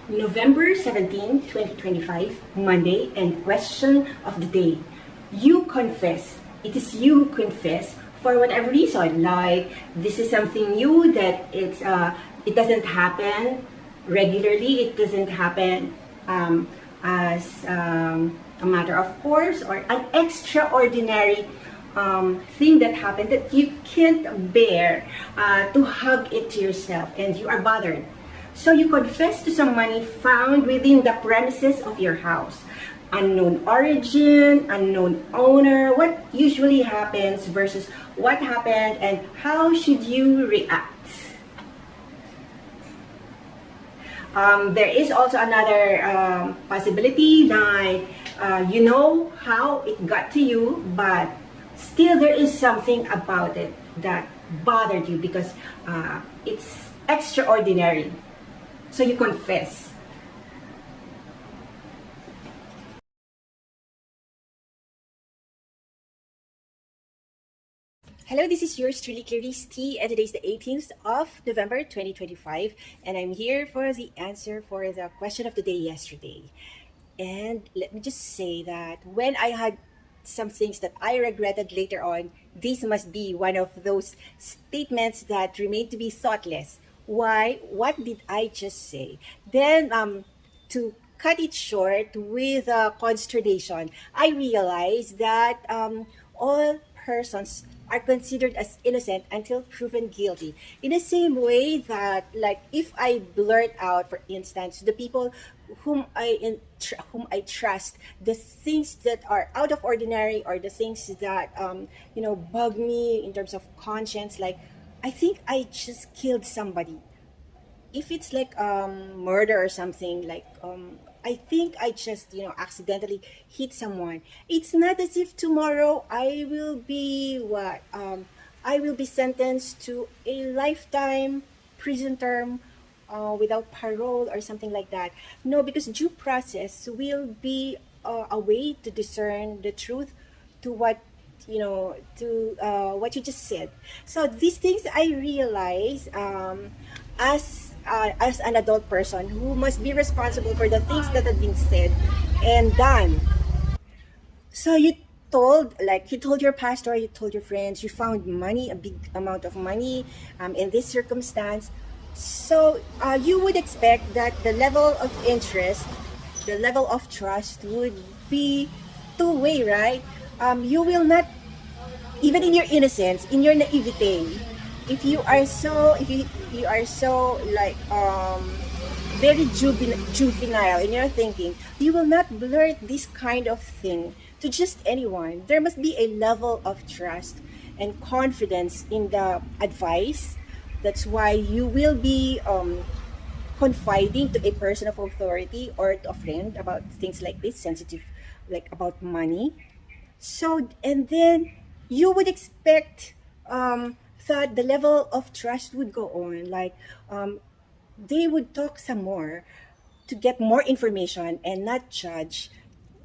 November 17, 2025, Monday, and question of the day. You confess. It is you who confess for whatever reason. Like this is something new that it doesn't happen regularly. It doesn't happen as a matter of course or an extraordinary thing that happened that you can't bear to hug it to yourself and you are bothered. So you confess to some money found within the premises of your house. Unknown origin, unknown owner, what usually happens versus what happened and how should you react? There is also another possibility like you know how it got to you, but still there is something about it that bothered you because it's extraordinary. So you confess. Hello, this is yours truly, Clarice T, and today is the 18th of November 2025, and I'm here for the answer for the question of the day yesterday. And let me just say that when I had some things that I regretted later on, this must be one of those statements that remain to be thoughtless. Why? What did I just say? Then, to cut it short with consternation, I realized that all persons are considered as innocent until proven guilty. In the same way that, like, if I blurt out, for instance, the people whom I trust, the things that are out of ordinary or the things that bug me in terms of conscience, like I think I just killed somebody. If it's like murder or something, like I think I just accidentally hit someone. It's not as if tomorrow I will be I will be sentenced to a lifetime prison term without parole or something like that. No, because due process will be a way to discern the truth to what to what you just said. So these things I realize as an adult person who must be responsible for the things that have been said and done. So you told your pastor, you told your friends, you found money, a big amount of money in this circumstance. So you would expect that the level of interest, the level of trust would be two-way, right? You will not, even in your innocence, in your naivete, if you are so like very juvenile in your thinking, you will not blurt this kind of thing to just anyone. There must be a level of trust and confidence in the advice. That's why you will be confiding to a person of authority or to a friend about things like this, sensitive, like about money. So, and then you would expect that the level of trust would go on. Like, they would talk some more to get more information and not judge,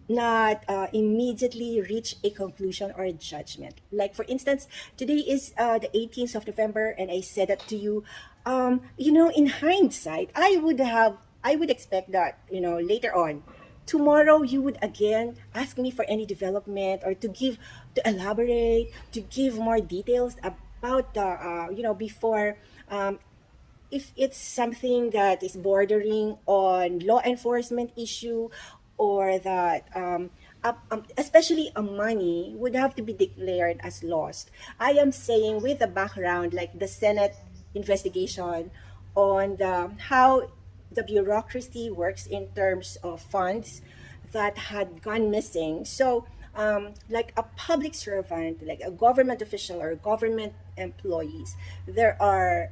not immediately reach a conclusion or a judgment. Like, for instance, today is the 18th of November, and I said that to you. In hindsight, I would expect that, later on, tomorrow you would again ask me for any development or to elaborate, to give more details about the, before if it's something that is bordering on law enforcement issue or that especially a money would have to be declared as lost. I am saying with the background like the Senate investigation on the how the bureaucracy works in terms of funds that had gone missing. So like a public servant, like a government official or government employees, there are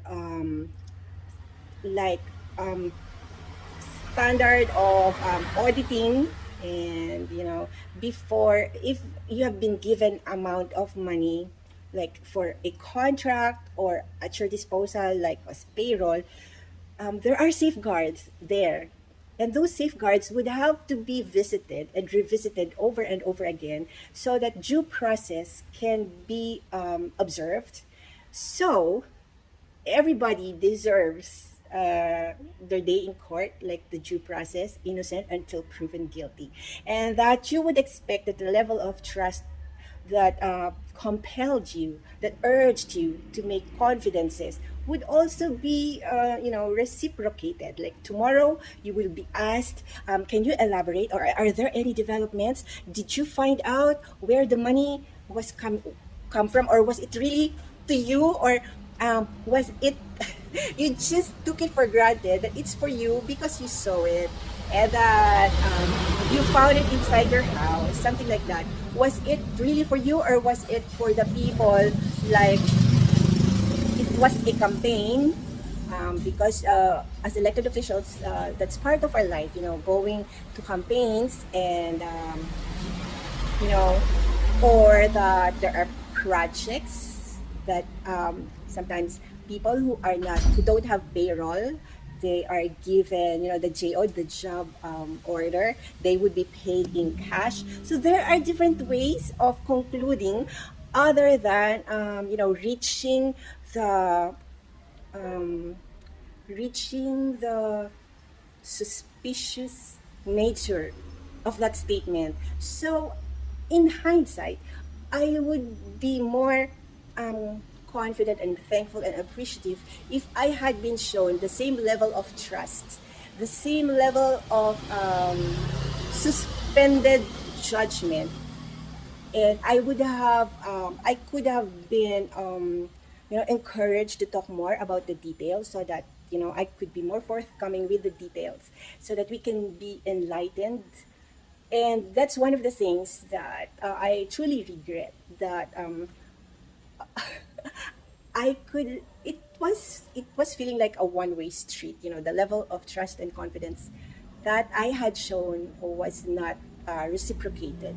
like standard of auditing, and before, if you have been given amount of money like for a contract or at your disposal like as payroll, there are safeguards there, and those safeguards would have to be visited and revisited over and over again so that due process can be observed. So everybody deserves their day in court, like the due process, innocent until proven guilty, and that you would expect that the level of trust that compelled you, that urged you to make confidences, would also be, reciprocated. Like tomorrow, you will be asked, "Can you elaborate? Or are there any developments? Did you find out where the money was come from, or was it really to you, or was it you just took it for granted that it's for you because you saw it, and that you found it inside your house, something like that. Was it really for you, or was it for the people? Like it was a campaign, because as elected officials, that's part of our life, going to campaigns, and you know, or that there are projects that sometimes people who don't have payroll, they are given, the JO, the job order, they would be paid in cash. So there are different ways of concluding, other than the um, reaching the suspicious nature of that statement. So, in hindsight, I would be more confident and thankful and appreciative if I had been shown the same level of trust, the same level of suspended judgment, and I could have been encouraged to talk more about the details, so that I could be more forthcoming with the details, so that we can be enlightened. And that's one of the things that I truly regret, that I could it was feeling like a one-way street. The level of trust and confidence that I had shown was not reciprocated.